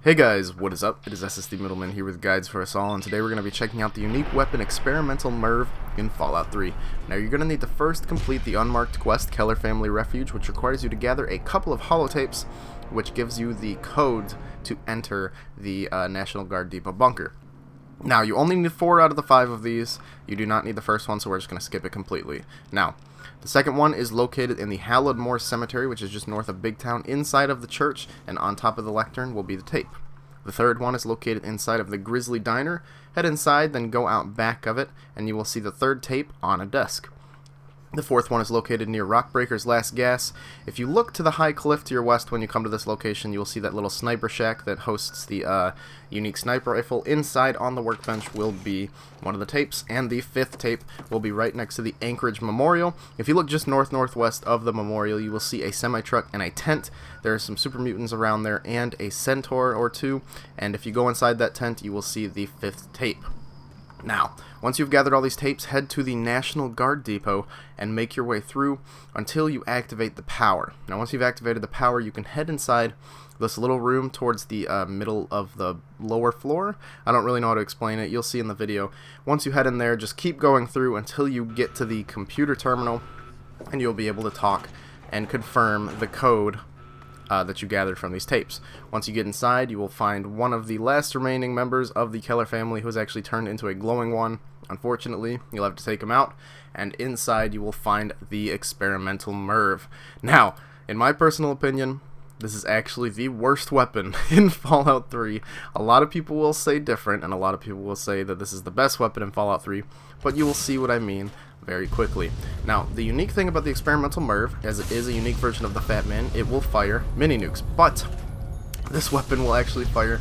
Hey guys, what is up? It is SSD Middleman here with GuidesForUsAll, and today we're going to be checking out the unique weapon Experimental MIRV in Fallout 3. Now you're going to need to first complete the unmarked quest Keller Family Refuge, which requires you to gather a couple of holotapes, which gives you the code to enter the National Guard Depot bunker. Now you only need 4 out of the 5 of these. You do not need the first one, so we're just going to skip it completely. Now, the second one is located in the Hallowed Moor Cemetery, which is just north of Big Town, inside of the church, and on top of the lectern will be the tape. The third one is located inside of the Grizzly Diner. Head inside, then go out back of it, and you will see the third tape on a desk. The fourth one is located near Rockbreaker's Last Gas. If you look to the high cliff to your west when you come to this location, you will see that little sniper shack that hosts the unique sniper rifle. Inside on the workbench will be one of the tapes, and the fifth tape will be right next to the Anchorage Memorial. If you look just northwest of the memorial, you will see a semi-truck and a tent. There are some super mutants around there and a centaur or two, and if you go inside that tent, you will see the fifth tape. Now, once you've gathered all these tapes, head to the National Guard Depot and make your way through until you activate the power. Now, once you've activated the power, you can head inside this little room towards the middle of the lower floor. I don't really know how to explain it. You'll see in the video. Once you head in there, just keep going through until you get to the computer terminal, and you'll be able to talk and confirm the code that you gathered from these tapes. Once you get inside, you will find one of the last remaining members of the Keller family who has actually turned into a glowing one. Unfortunately, you'll have to take him out, and inside you will find the Experimental MIRV. Now, in my personal opinion, this is actually the worst weapon in Fallout 3. A lot of people will say different, and a lot of people will say that this is the best weapon in Fallout 3, but you will see what I mean very quickly. Now, the unique thing about the Experimental MIRV, as it is a unique version of the Fat Man, it will fire mini nukes, but this weapon will actually fire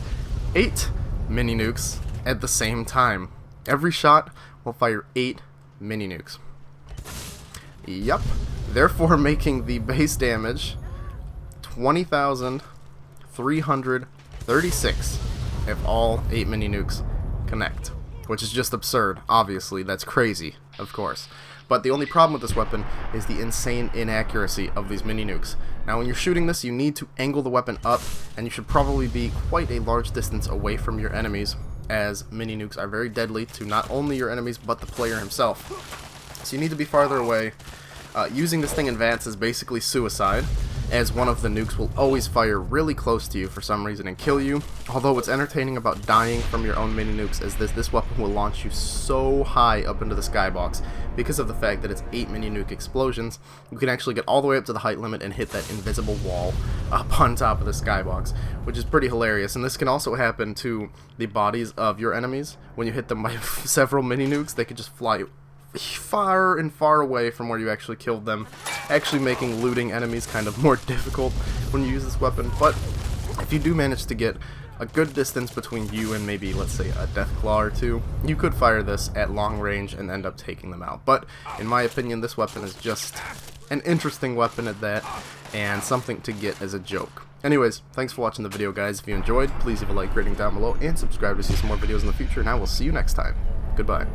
8 mini nukes at the same time. Every shot will fire 8 mini nukes. Yup, therefore making the base damage 20,336 if all 8 mini nukes connect, which is just absurd. Obviously, that's crazy, of course. But the only problem with this weapon is the insane inaccuracy of these mini nukes. Now, when you're shooting this, you need to angle the weapon up, and you should probably be quite a large distance away from your enemies, as mini nukes are very deadly to not only your enemies, but the player himself. So you need to be farther away. Using this thing in advance is basically suicide, as one of the nukes will always fire really close to you for some reason and kill you. Although what's entertaining about dying from your own mini nukes is this weapon will launch you so high up into the skybox because of the fact that it's 8 mini nuke explosions. You can actually get all the way up to the height limit and hit that invisible wall up on top of the skybox, which is pretty hilarious. And this can also happen to the bodies of your enemies. When you hit them by several mini nukes, they could just fly far and far away from where you actually killed them, actually making looting enemies kind of more difficult when you use this weapon. But if you do manage to get a good distance between you and maybe, let's say, a Deathclaw or two, you could fire this at long range and end up taking them out. But in my opinion, this weapon is just an interesting weapon at that, and something to get as a joke. Anyways, thanks for watching the video, guys. If you enjoyed, please leave a like rating down below and subscribe to see some more videos in the future, and I will see you next time. Goodbye.